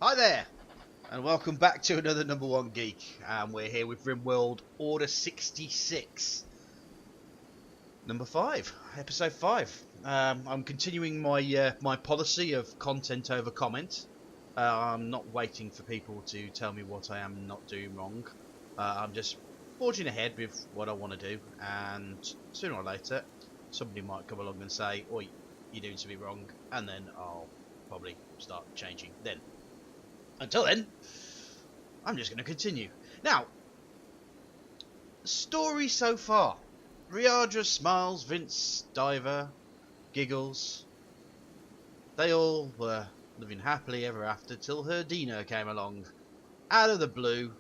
Hi there, and welcome back to another number one Geek. We're here with RimWorld Order 66, number 5, episode 5. I'm continuing my my policy of content over comment. I'm not waiting for people to tell me what I am not doing wrong. I'm just forging ahead with what I want to do, and sooner or later, somebody might come along and say, "Oi, you're doing something wrong," and then I'll probably start changing then. Until then, I'm just going to continue. Now, story so far. Riadra smiles, Vince, Diver, giggles. They all were living happily ever after till her Dina came along, out of the blue.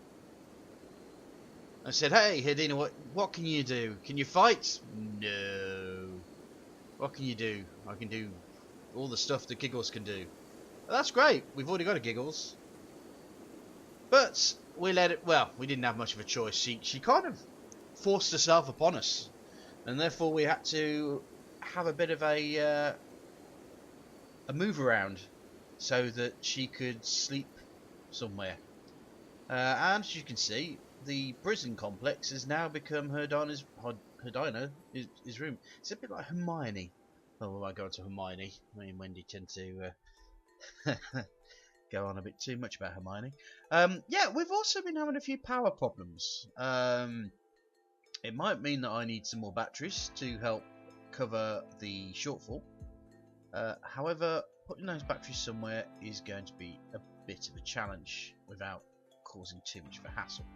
I said, "Hey, Herdina, what can you do? Can you fight?" "No." "What can you do?" "I can do all the stuff that Giggles can do." "That's great. We've already got a Giggles." But we let it. Well, we didn't have much of a choice. She kind of forced herself upon us, and therefore we had to have a bit of a move around so that she could sleep somewhere. And as you can see, the prison complex has now become her Dina's room. It's a bit like Hermione. Oh, I go to Hermione. Me and Wendy tend to go on a bit too much about Hermione. Yeah, we've also been having a few power problems. It might mean that I need some more batteries to help cover the shortfall. However, putting those batteries somewhere is going to be a bit of a challenge without causing too much of a hassle.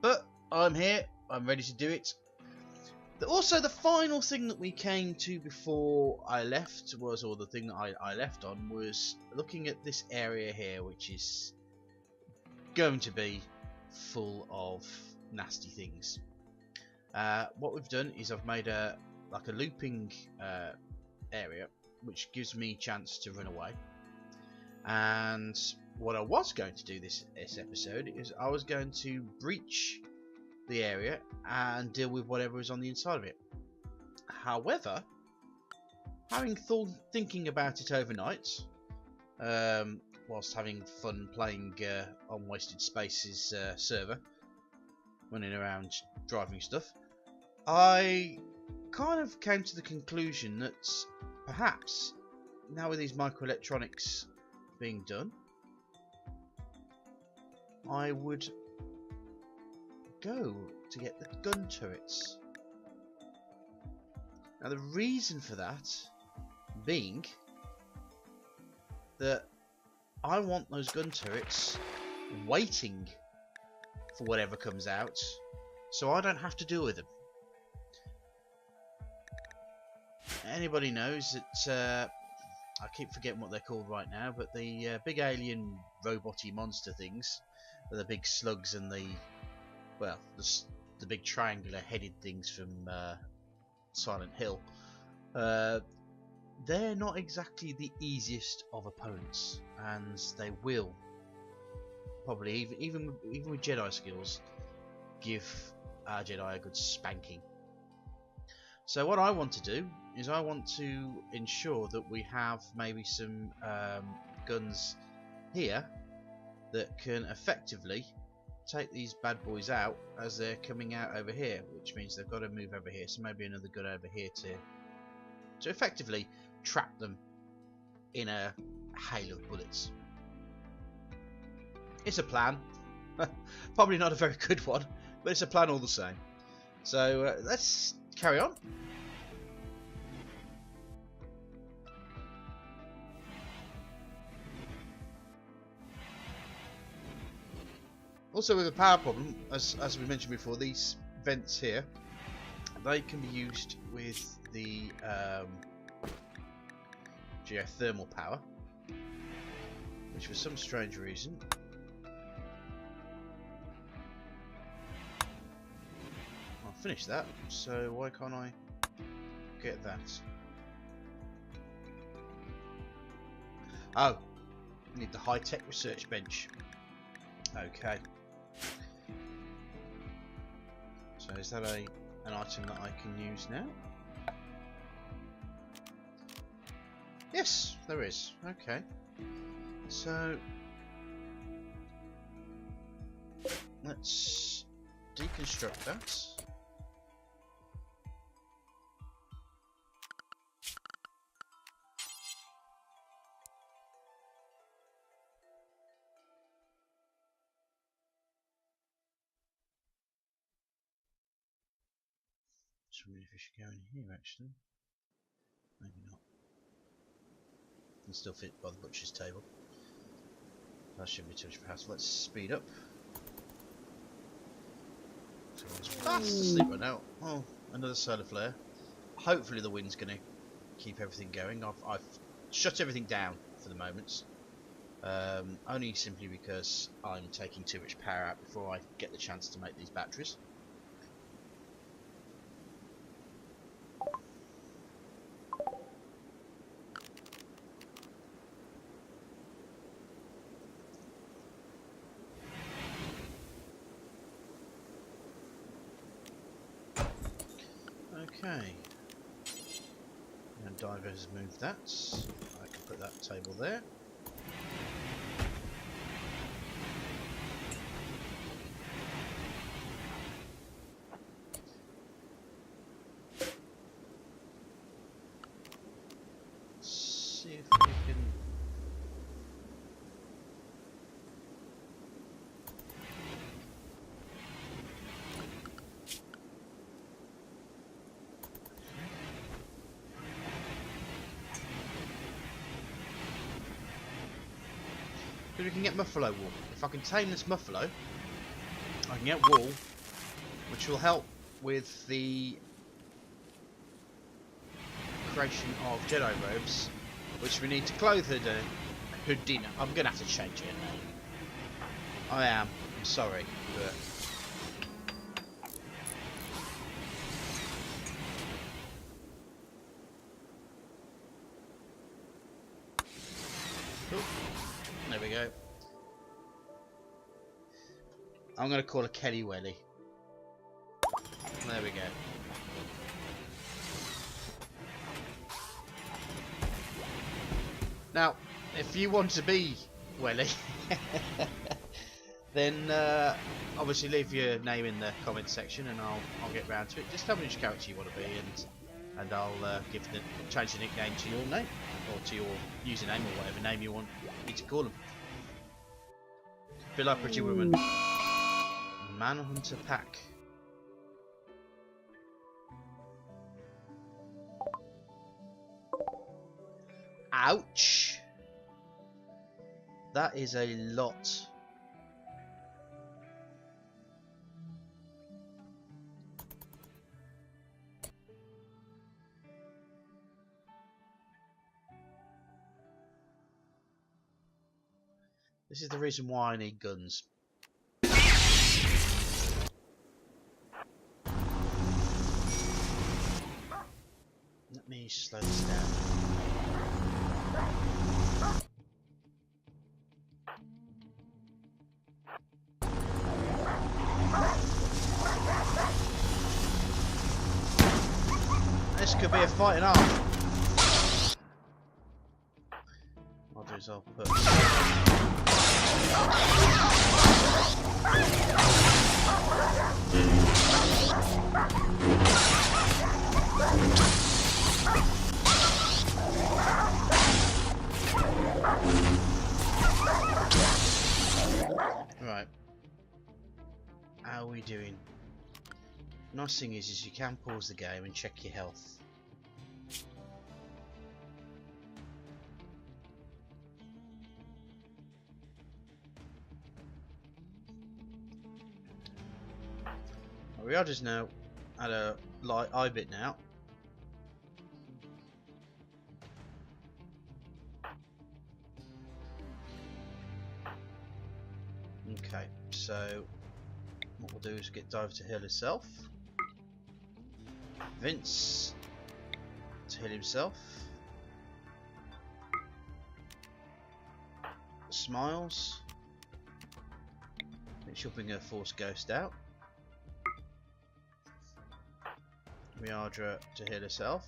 But I'm here, I'm ready to do it. Also, the final thing that we came to before I left was, or the thing that I left on, was looking at this area here, which is going to be full of nasty things. What we've done is I've made a looping area, which gives me a chance to run away. And what I was going to do this episode is I was going to breach the area and deal with whatever is on the inside of it. However, thinking about it overnight, whilst having fun playing on Wasted Space's server, running around driving stuff, I kind of came to the conclusion that perhaps now with these microelectronics being done, I would go to get the gun turrets. Now the reason for that being that I want those gun turrets waiting for whatever comes out, so I don't have to deal with them. Anybody knows that I keep forgetting what they're called right now, but the big alien robot-y monster things, the big slugs and the big triangular headed things from Silent Hill, they're not exactly the easiest of opponents, and they will probably, even with Jedi skills, give our Jedi a good spanking. So what I want to do is I want to ensure that we have maybe some guns here that can effectively take these bad boys out as they're coming out over here, which means they've got to move over here. So maybe another gun over here to effectively trap them in a hail of bullets. It's a plan. Probably not a very good one, but it's a plan all the same. So let's carry on. Also, with a power problem, as we mentioned before, these vents here, they can be used with the geothermal power, which for some strange reason I'll finish that, so why can't I get that? Oh, I need the high-tech research bench. Okay. So is that an item that I can use now? Yes, there is. Okay. So let's deconstruct that. Just wondering if we should go in here actually. Maybe not. Can still fit by the butcher's table. That shouldn't be too much of a hassle. Let's speed up. So it's fast asleep right now. Oh, another solar flare. Hopefully the wind's going to keep everything going. I've shut everything down for the moment. Only simply because I'm taking too much power out before I get the chance to make these batteries. Okay, and Diver has moved that. I can put that table there. See if we can. We can get Muffalo wool. If I can tame this Muffalo, I can get wool, which will help with the creation of Jedi robes, which we need to clothe Houdina. I'm gonna have to change her name. I'm sorry, but there we go. I'm going to call her Kelly Welly. There we go. Now, if you want to be Welly, then obviously leave your name in the comment section, and I'll get round to it. Just tell me which character you want to be, and I'll change the nickname to your name, or to your username, or whatever name you want me to call them. Feel like Pretty Woman. Manhunter Pack. Ouch! That is a lot. This is the reason why I need guns. Let me slow this down. This could be a fighting arm. What I'll do is I'll put. Right. How are we doing? Nice thing is you can pause the game and check your health. We are just now at a light eye bit now. Okay, so what we'll do is get Diver to heal herself. Vince to heal himself. Smiles. I think she'll bring her Force Ghost out. Riadra to heal herself.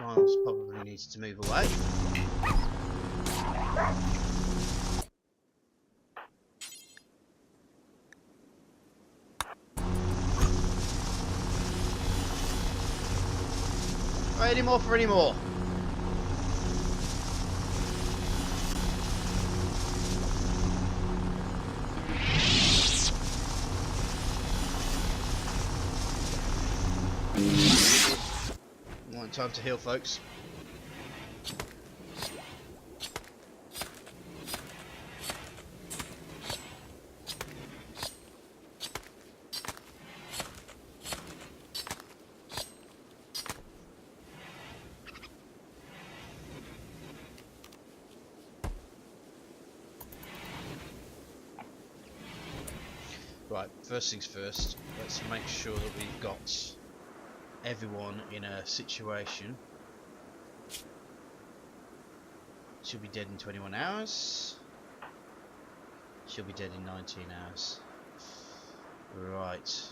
Smiles probably needs to move away. Right, any more for any more? Right, time to heal, folks. Right, first things first, let's make sure that we've got everyone in a situation. She'll be dead in 21 hours. She'll be dead in 19 hours. Right.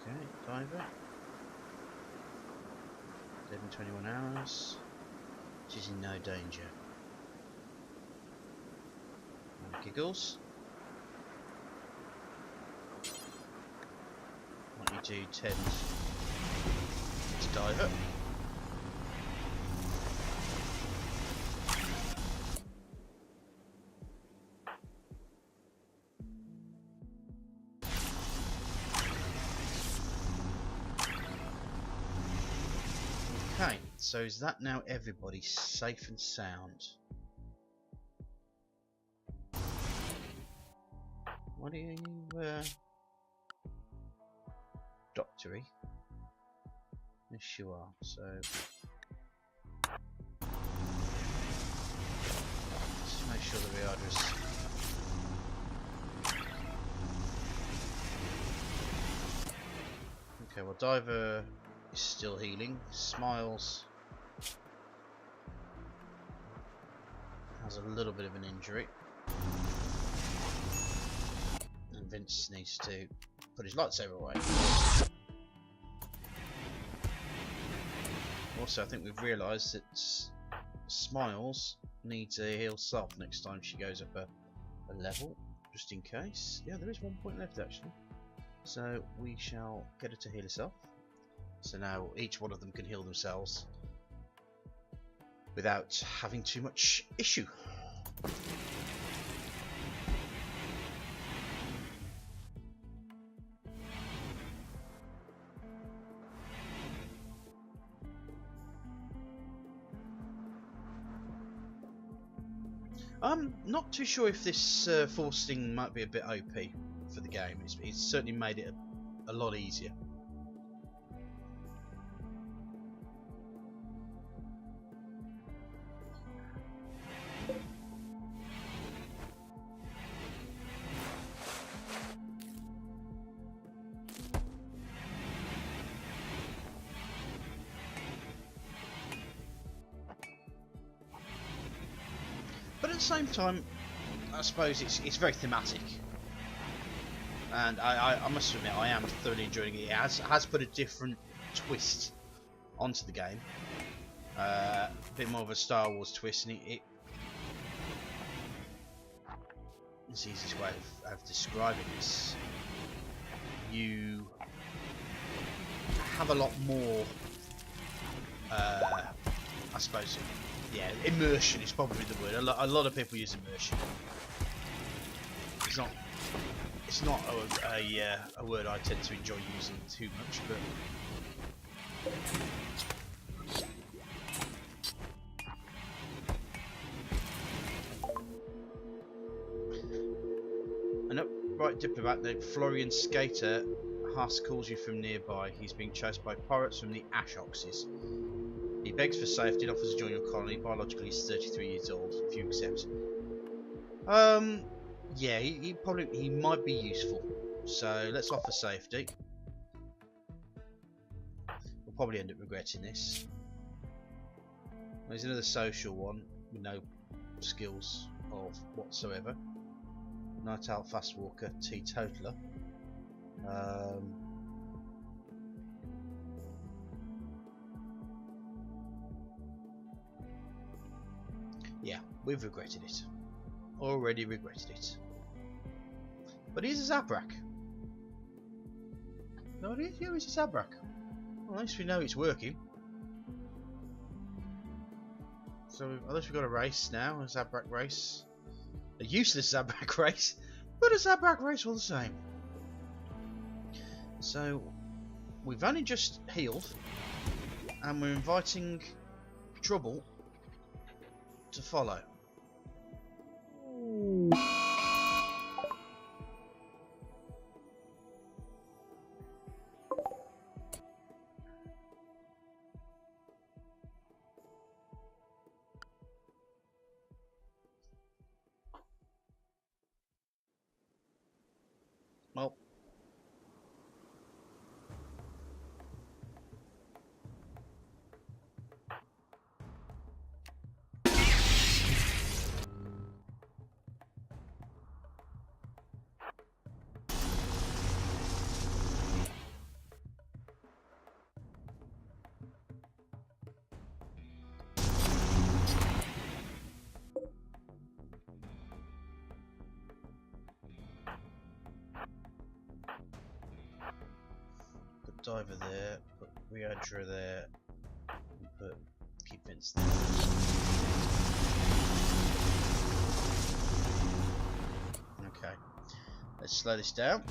Okay, diver. Dead in 21 hours. She's in no danger. And giggles. What you do tend to diver. Okay, so is that now everybody safe and sound? What are you, doctory? Yes, you are, so... Let's make sure that we are just... Okay, well, Diver is still healing. Smiles has a little bit of an injury. And Vince needs to put his lightsaber away. Also, I think we've realised that Smiles needs to heal self next time she goes up a level, just in case. Yeah, there is 1 point left actually. So we shall get her to heal herself. So now each one of them can heal themselves without having too much issue. I'm not too sure if this force thing might be a bit OP for the game. It's certainly made it a lot easier. But at the same time, I suppose it's very thematic, and I must admit I am thoroughly enjoying it. It has put a different twist onto the game, a bit more of a Star Wars twist, and it's the easiest way of describing this. You have a lot more, I suppose. Yeah, immersion is probably the word. A lot of people use immersion. It's not a word I tend to enjoy using too much, but. An upright diplomat named Florian Skater Haas calls you from nearby. He's being chased by pirates from the Ash Oxes. He begs for safety and offers to join your colony. Biologically, he's 33 years old. If you accept. Yeah, he might be useful. So let's offer safety. probably end up regretting this. There's another social one with no skills of whatsoever. Night Owl, Fast Walker, Teetotaler. Yeah, we've regretted it. Already regretted it. But here's a Zabrak. No, it is. Yeah, it's a Zabrak. Well, at least we know it's working. So, at least we've got a race now, a Zabrak race. A useless Zabrak race, but a Zabrak race all the same. So, we've only just healed, and we're inviting trouble to follow. Well, put Diver there, put Riadra there, and put Keep Vince there. Okay, let's slow this down.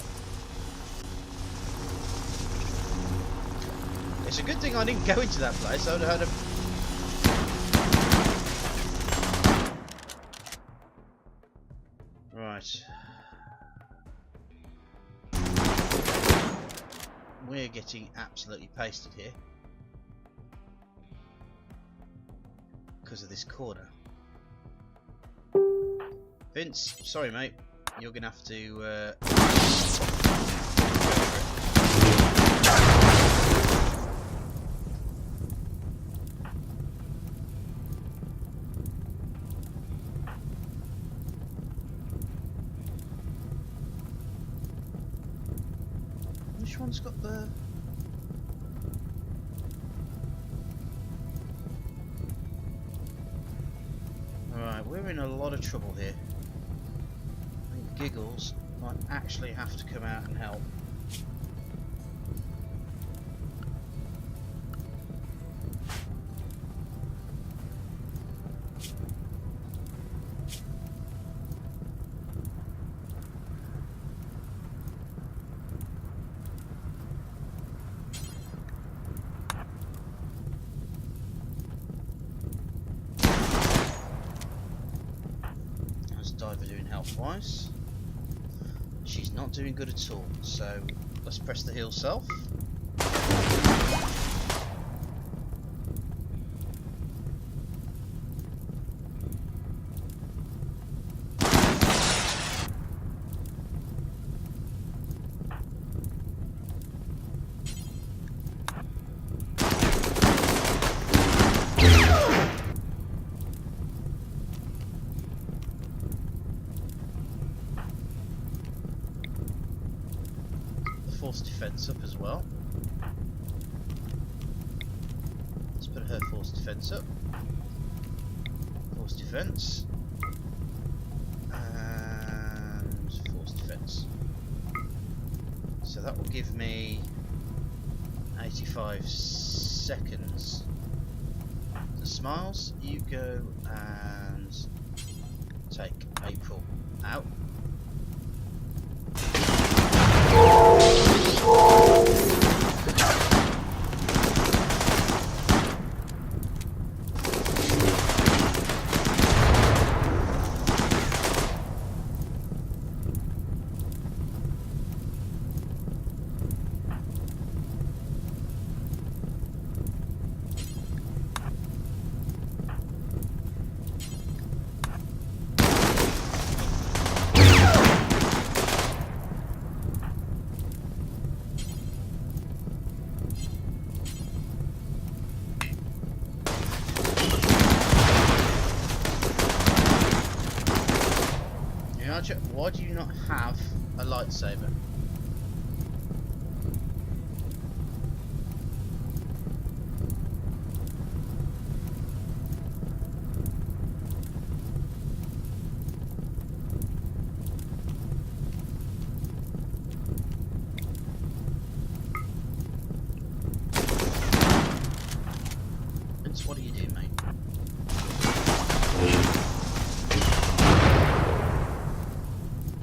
It's a good thing I didn't go into that place. I would have had a right. We're getting absolutely pasted here because of this corner. Vince, sorry mate, you're gonna have to which one's got the... Alright, we're in a lot of trouble here. I think Giggles might actually have to come out and help. Diver doing health-wise? She's not doing good at all, so let's press the heal self. Force defense up as well. Let's put her force defense up. Force defense. And force defense. So that will give me 85 seconds. So Smiles, you go and take April out. Why do you not have a lightsaber? Vince, what are you doing, mate?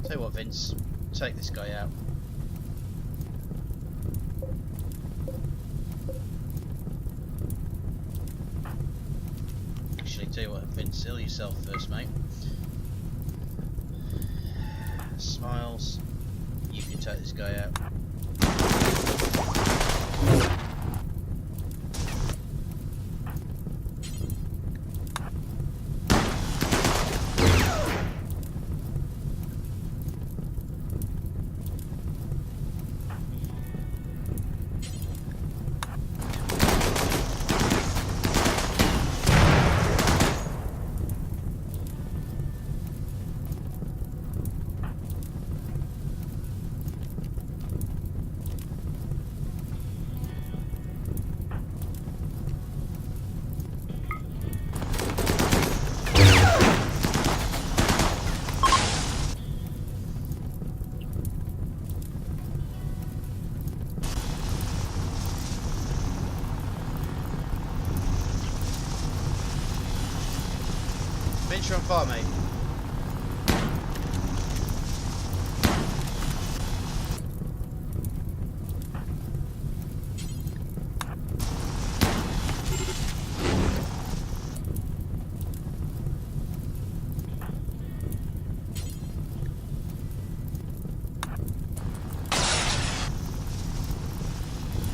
Tell you what, Vince, take this guy out. Actually, tell you what, Vince, heal yourself first, mate. Smiles. You can take this guy out. Venture on fire, mate.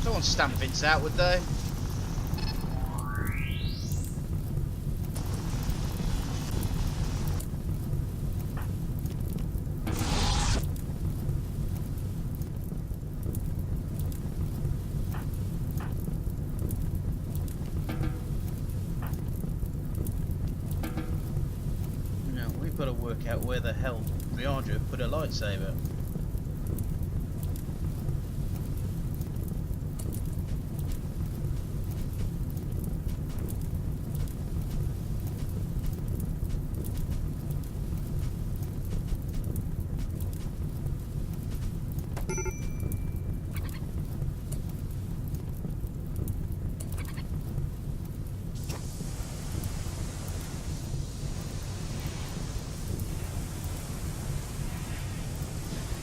Someone stamp Vince out, would they? Got to work out where the hell Riandra put a lightsaber.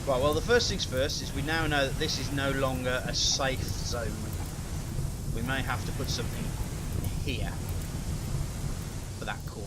Right, well, the first things first is we now know that this is no longer a safe zone. We may have to put something here for that corner.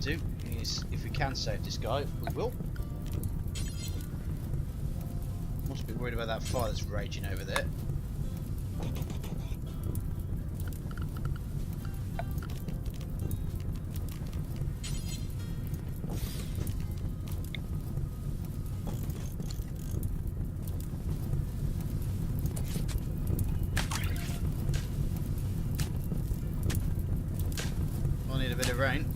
Do is, if we can save this guy, we will. Must be worried about that fire that's raging over there. I need a bit of rain.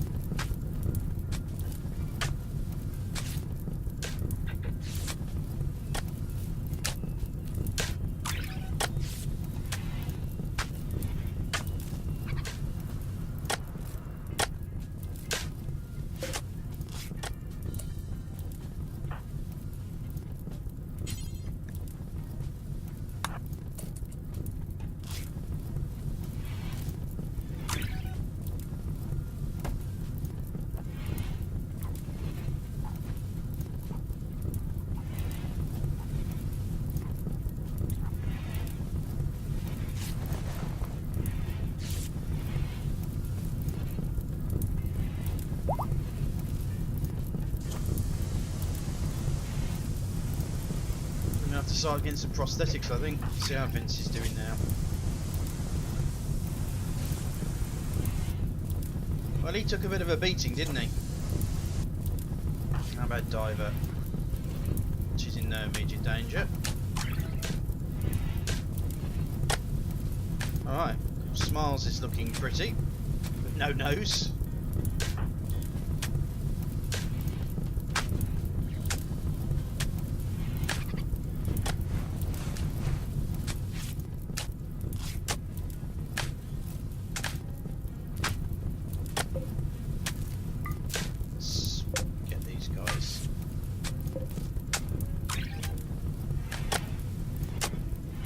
start getting some prosthetics, I think. See how Vince is doing now. Well, he took a bit of a beating, didn't he? How about Diver? She's in no immediate danger. Alright, Smiles is looking pretty, but no nose. Let's get these guys.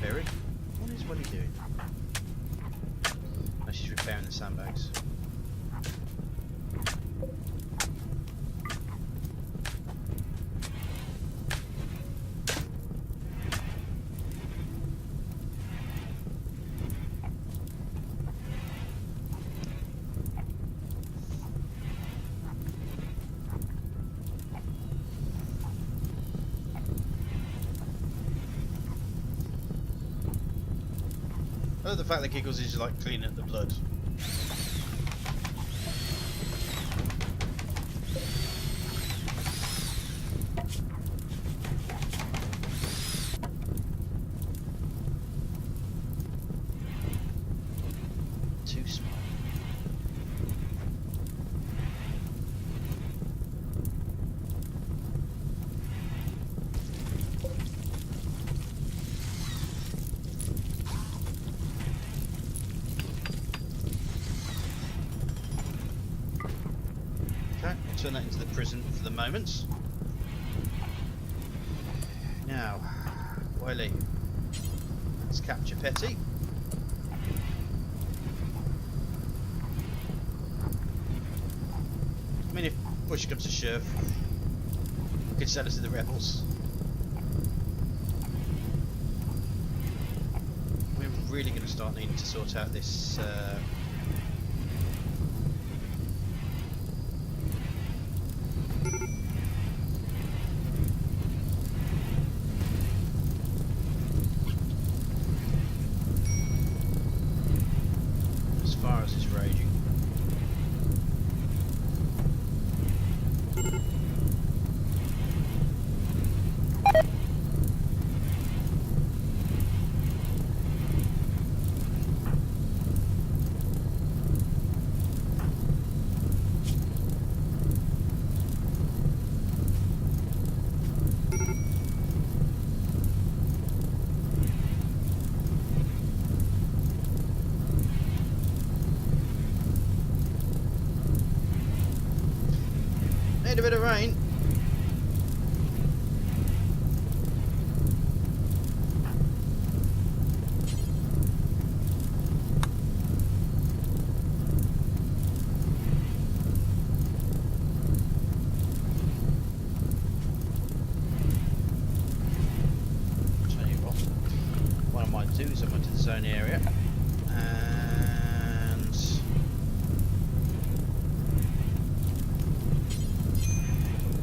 Buried? What are you doing? Oh, she's repairing the sandbags. Oh, the fact that Giggles is like cleaning up the blood. Too small. Turn that into the prison for the moment. Now, Wiley, let's capture Petty. I mean, if push comes to shove, we could sell us to the rebels. We're really going to start needing to sort out this. Need a bit of rain. Tell you what I might do is I might do the zone area and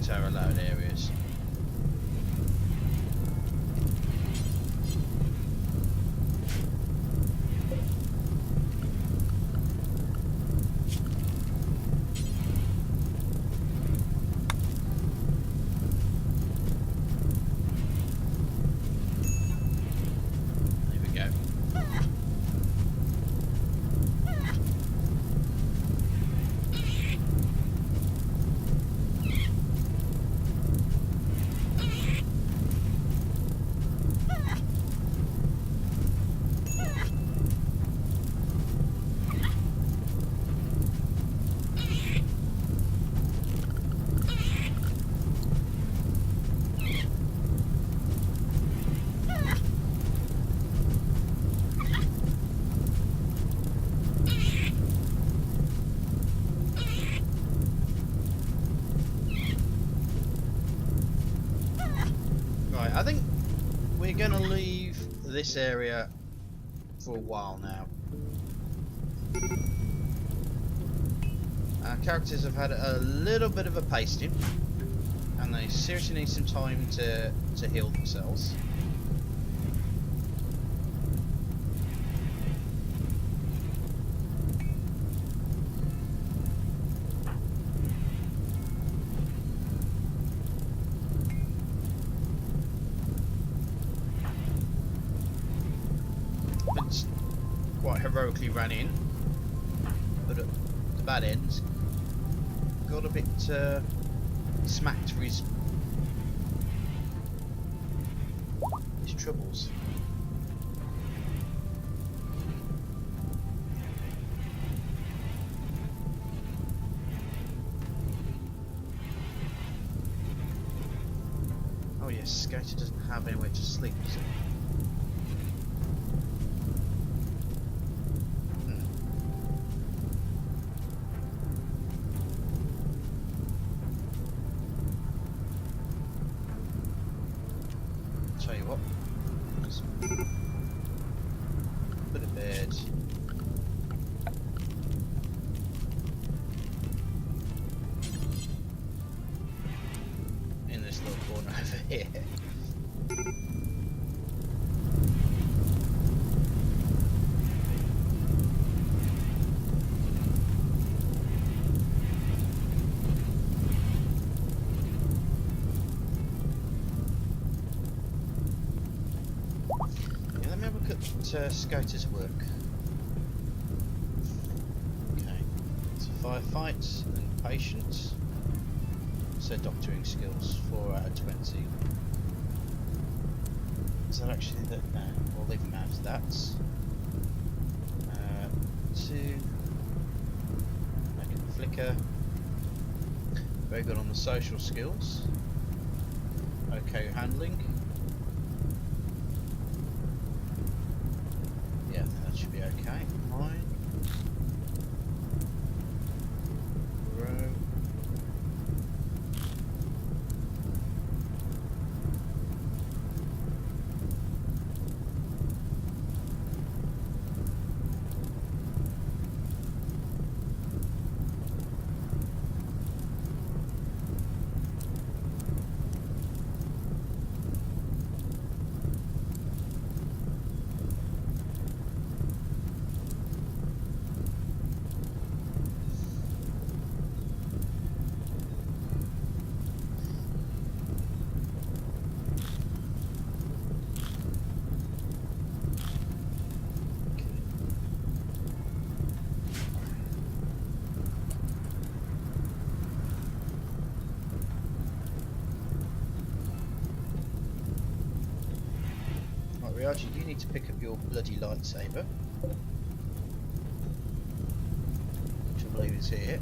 tower allowed areas. There we go. I think we're going to leave this area for a while now. Our characters have had a little bit of a pasting and they seriously need some time to heal themselves. haven't quite heroically ran in, but at the bad end, got a bit smacked for his troubles. Oh yes, Skater doesn't have anywhere to sleep, does he? Tell you what, just put a bed. In this little corner over here. Let me have a look at Skater's work. Okay, so firefight and patience. So doctoring skills, 4 out of 20. Is that actually that? No, we'll leave them out of that. 2. I can flicker. Very good on the social skills. Okay, handling. Yeah, that should be okay. Mine. Row. Riaji, you need to pick up your bloody lightsaber, which I believe is here.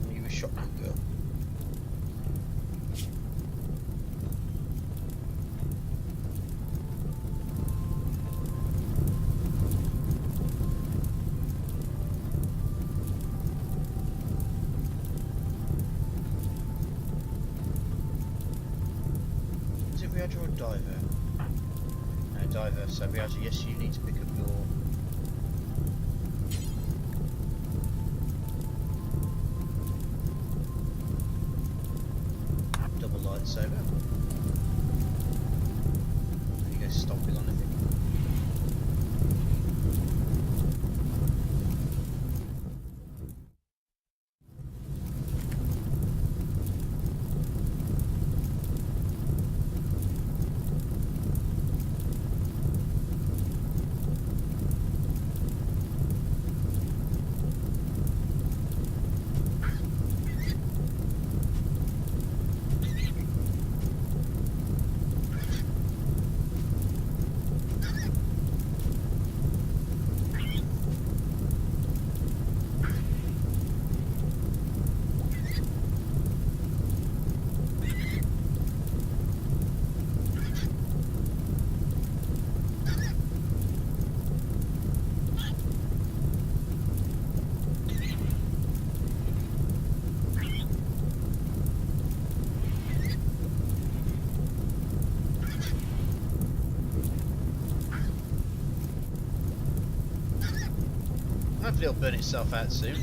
Are you a shotgun girl? Riaji or diver? No, diver. So Riaji, yes, you need to pick up your double lightsaber. You go stomping on it. Hopefully it'll burn itself out soon.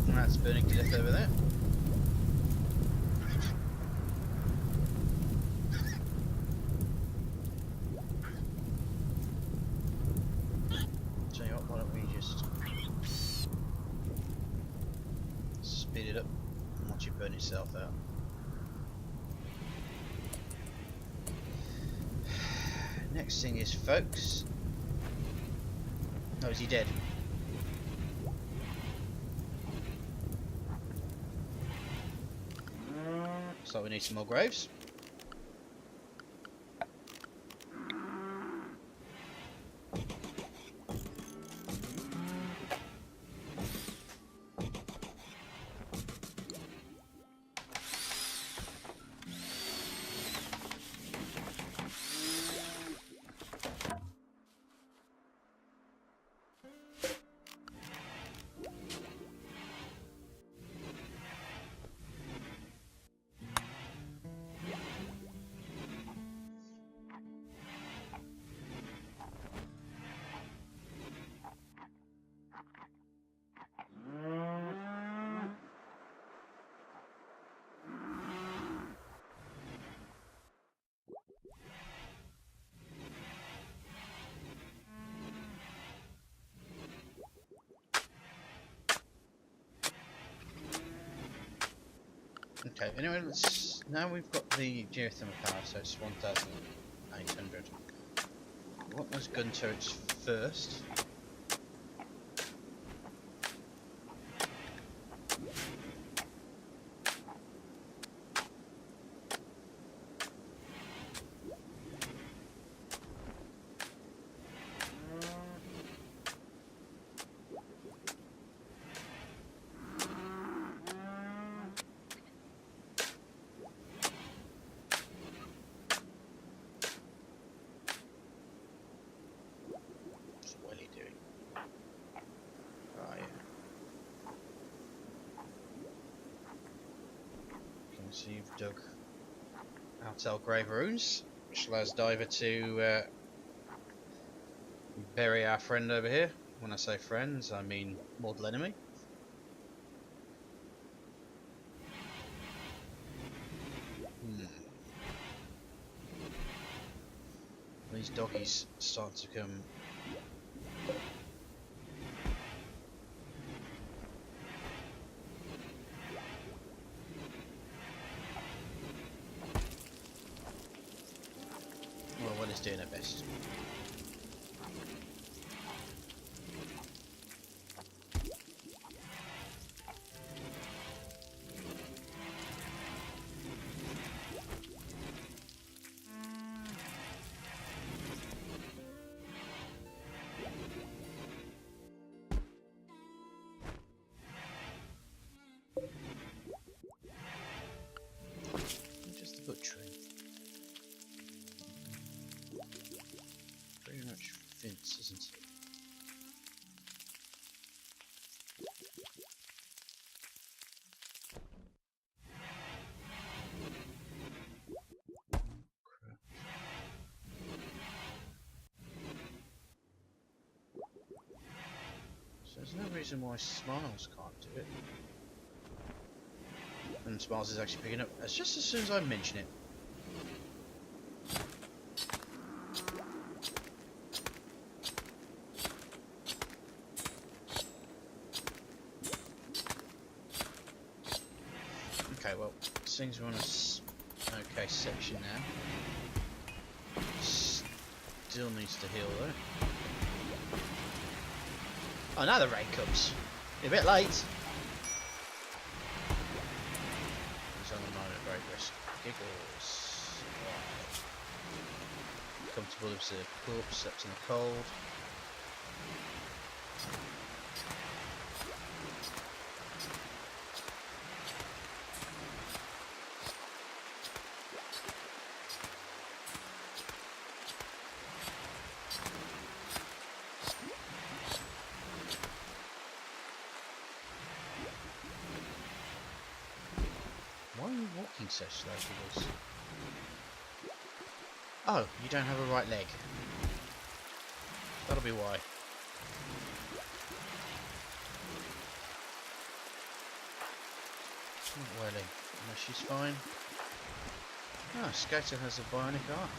And that's burning to death over there. Tell you what, why don't we just speed it up? watch it burn itself out. Next thing is, folks. Oh, is he dead? Looks like we need some more graves. Okay, anyway, now we've got the geothermal power, so it's 1,800. We want those gun turrets first. So you've dug out our grave runes, which allows Diver to bury our friend over here. When I say friends, I mean mortal enemy. These doggies start to come. Doing her best. Just the butchery. Pretty much fence, isn't it? Crap. So there's no reason why Smiles can't do it. And Smiles is actually picking up. It's just as soon as I mention it. Okay, well, things are on a okay section now. Still needs to heal though. Oh, now the rain comes. You're a bit late. He's on the line at great risk. Giggles. Right. Comfortable with the corpse, slept in the cold. Why are you walking so slow, Giggles? Oh, you don't have a right leg. That'll be why. Not whirling. No, she's fine. Ah, Skater has a bionic arm.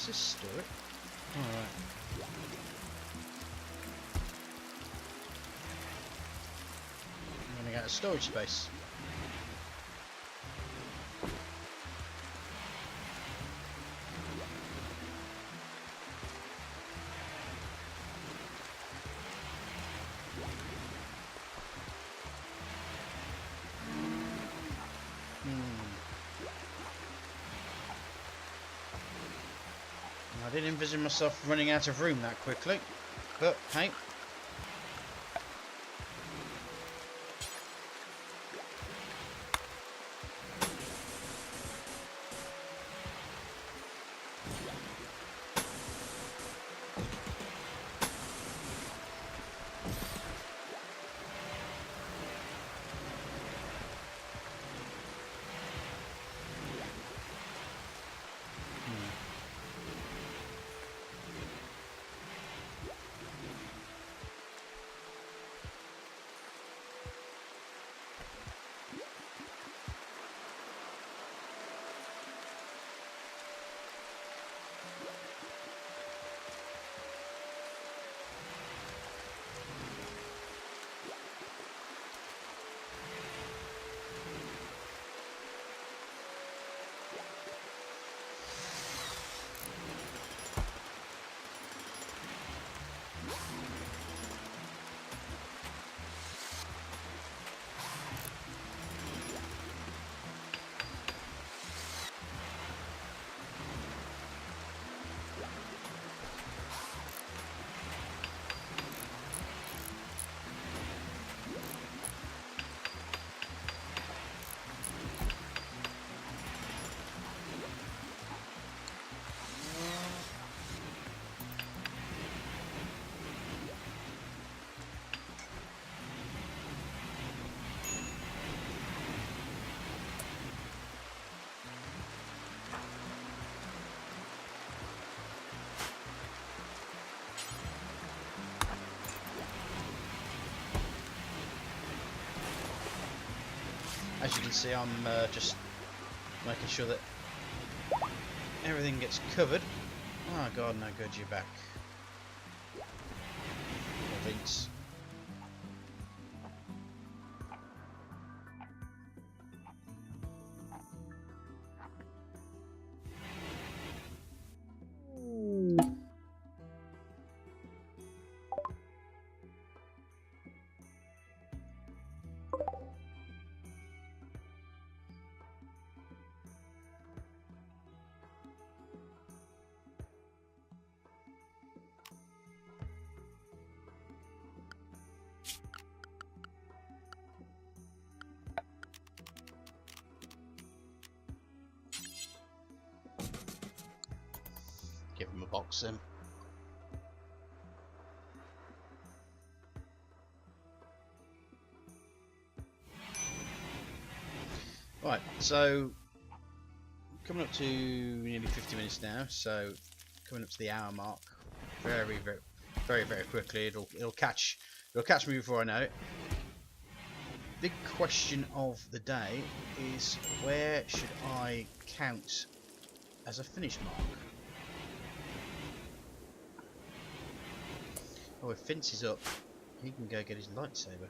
Is this store it? Alright. I'm running out of storage space. I didn't envision myself running out of room that quickly, but hey. As you can see, I'm just making sure that everything gets covered. Oh god, no good, you're back. Vince. Give him a box then. Right, so coming up to nearly 50 minutes now, so coming up to the hour mark, very quickly. It'll catch me before I know it. Big question of the day is, where should I count as a finish mark? Oh, if Vince is up, he can go get his lightsaber.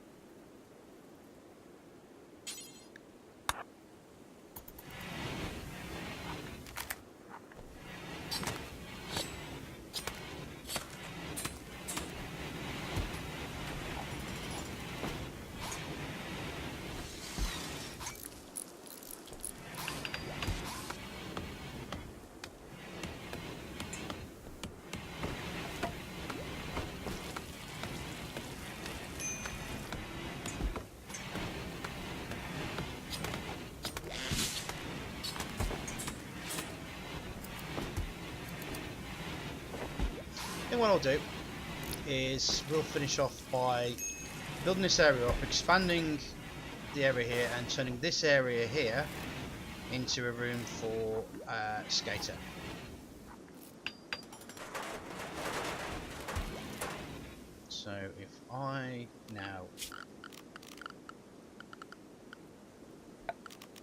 Then what I'll do is we'll finish off by building this area up, expanding the area here and turning this area here into a room for Skater. So if I now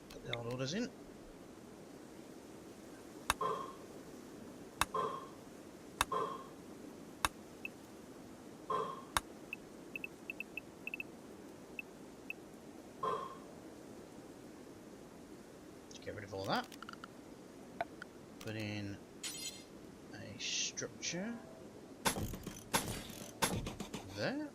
put the old orders in. of all that. Put in a structure there.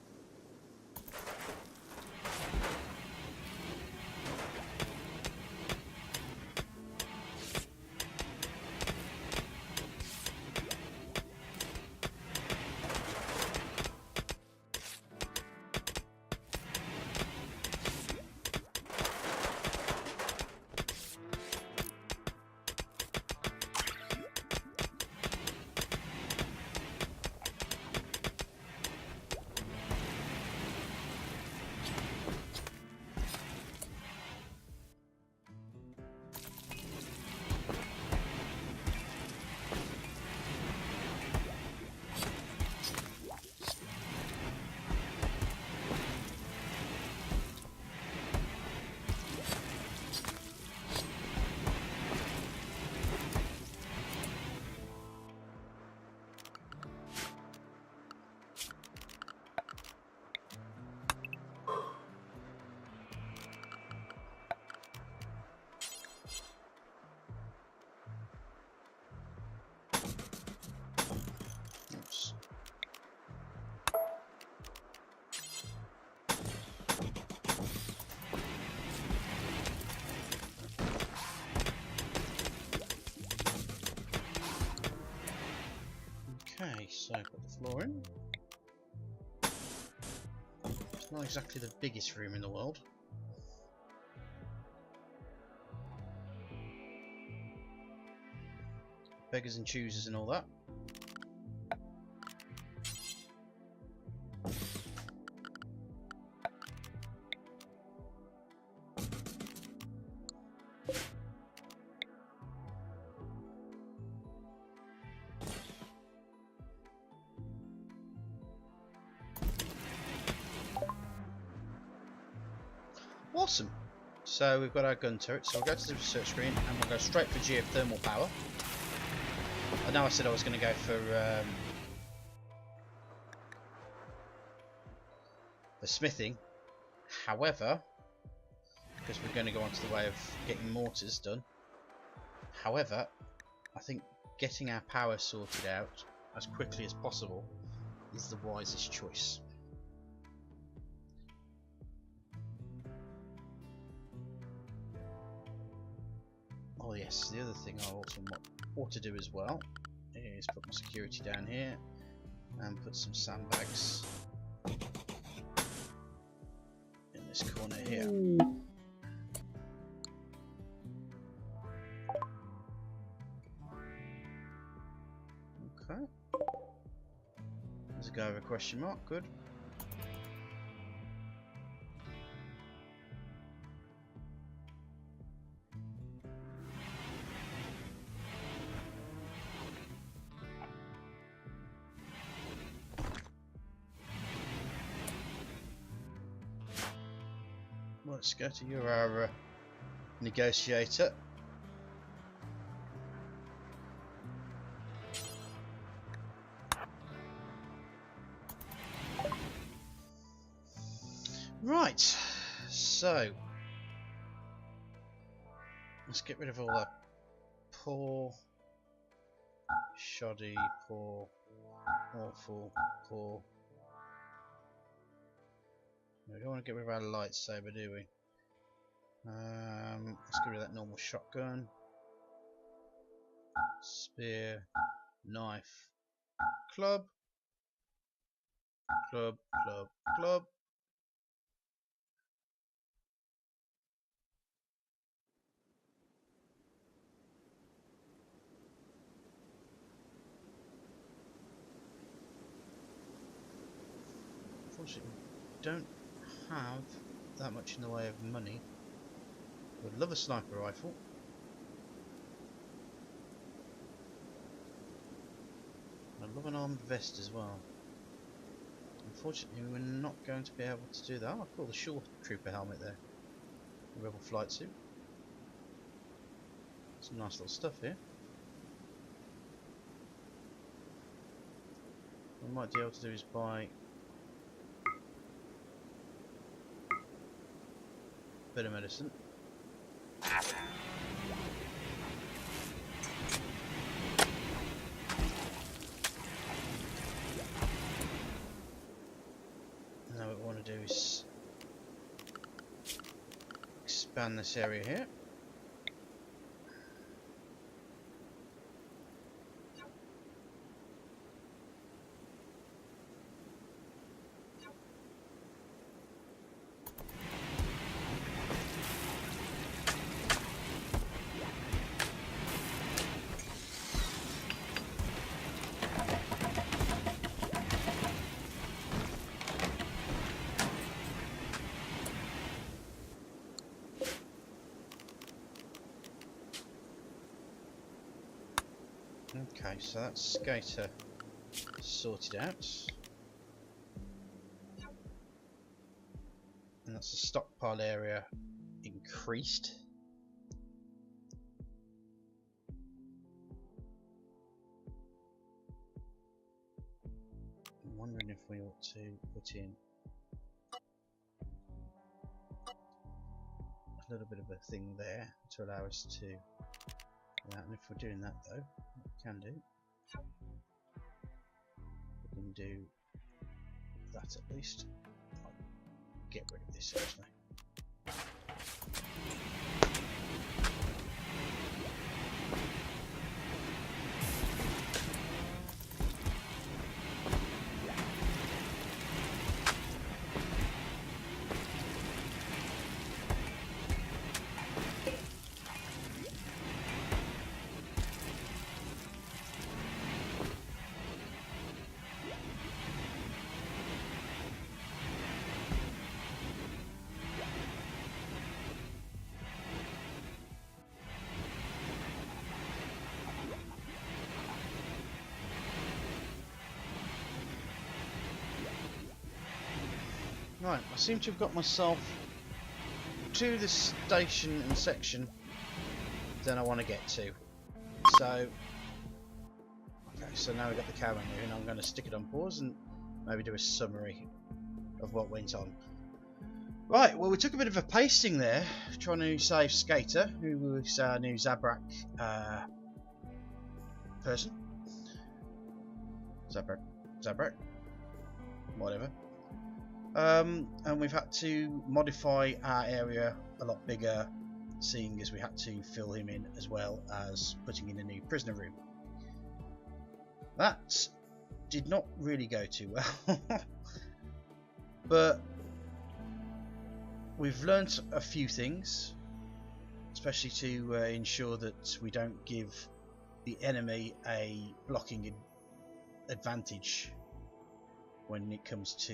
Oops. Okay, so I've got the floor in. It's not exactly the biggest room in the world. Beggars and choosers and all that. Awesome. So we've got our gun turret, so we'll go to the research screen and we'll go straight for geothermal power. I know I said I was going to go for smithing, however, because we're going to go on to the way of getting mortars done. However, I think getting our power sorted out as quickly as possible is the wisest choice. Oh yes, the other thing I also ought to do as well is put my security down here and put some sandbags in this corner here. Okay. There's a guy with a question mark, good. Let's go to you're our negotiator. Right, so let's get rid of all that poor, shoddy, poor, awful, poor. We don't want to get rid of our lightsaber, do we? Let's get rid of that normal shotgun, spear, knife, club, club, club, club. Unfortunately, we don't have that much in the way of money. Would love a sniper rifle. I'd love an armed vest as well. Unfortunately, we're not going to be able to do that. Oh, I've got the Shore Trooper helmet there. The Rebel flight suit. Some nice little stuff here. What I might be able to do is buy a bit of medicine. expand this area here. Okay, so that's Skater sorted out. And that's the stockpile area increased. I'm wondering if we ought to put in a little bit of a thing there to allow us to do that. And if we're doing that though, what we can do, we can do that at least. I'll get rid of this actually. Right, I seem to have got myself to the station and section that I want to get to. So, okay, so now we've got the camera moving. I'm going to stick it on pause and maybe do a summary of what went on. Right, well, we took a bit of a pasting there, trying to save Skater, who was our new Zabrak person. Zabrak, whatever. And we've had to modify our area a lot bigger, seeing as we had to fill him in as well as putting in a new prisoner room. That did not really go too well, but we've learnt a few things, especially to ensure that we don't give the enemy a blocking advantage when it comes to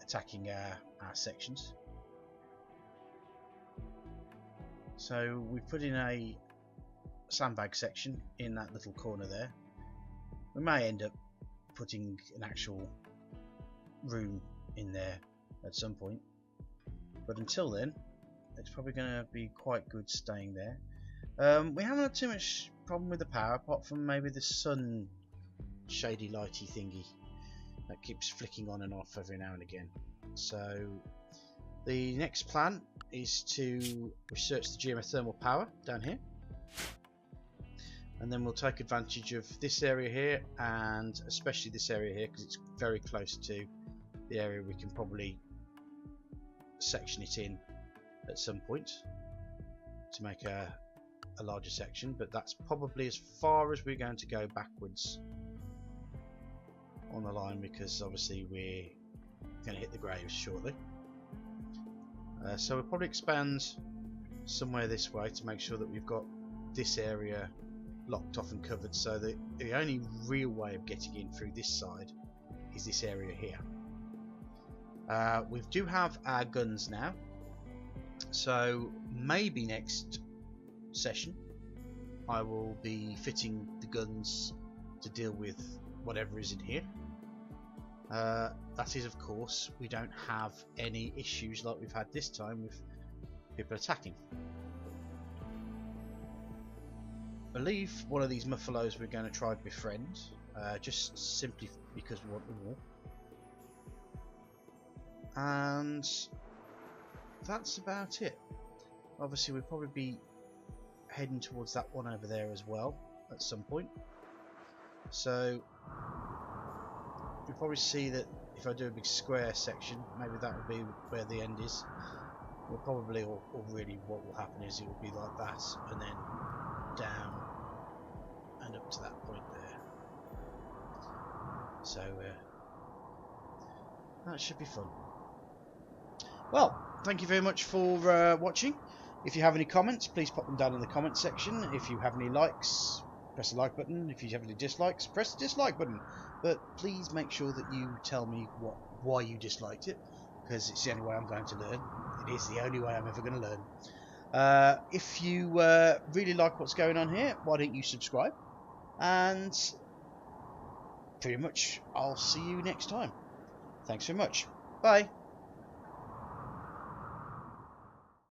attacking our sections. So we've put in a sandbag section in that little corner there. We may end up putting an actual room in there at some point, but until then it's probably going to be quite good staying there. We haven't had too much problem with the power, apart from maybe the sun shady lighty thingy that keeps flicking on and off every now and again. So the next plan is to research the geothermal power down here, and then we'll take advantage of this area here, and especially this area here because it's very close to the area we can probably section it in at some point to make a larger section, but that's probably as far as we're going to go backwards on the line, because obviously we're going to hit the graves shortly. So we'll probably expand somewhere this way to make sure that we've got this area locked off and covered, so that the only real way of getting in through this side is this area here. We do have our guns now, so maybe next session I will be fitting the guns to deal with whatever is in here. That is, of course, we don't have any issues like we've had this time with people attacking. I believe one of these muffalos we're going to try to befriend, just simply because we want them all. And that's about it. Obviously we'll probably be heading towards that one over there as well at some point. So you'll probably see that if I do a big square section, maybe that will be where the end is. Well, probably, or really what will happen is it will be like that, and then down and up to that point there. So that should be fun. Well, thank you very much for watching. If you have any comments, please pop them down in the comment section. If you have any likes, press the like button. If you have any dislikes, press the dislike button. But please make sure that you tell me why you disliked it, because it's the only way I'm going to learn. It is the only way I'm ever going to learn. If you really like what's going on here, why don't you subscribe? And pretty much I'll see you next time. Thanks very much. Bye.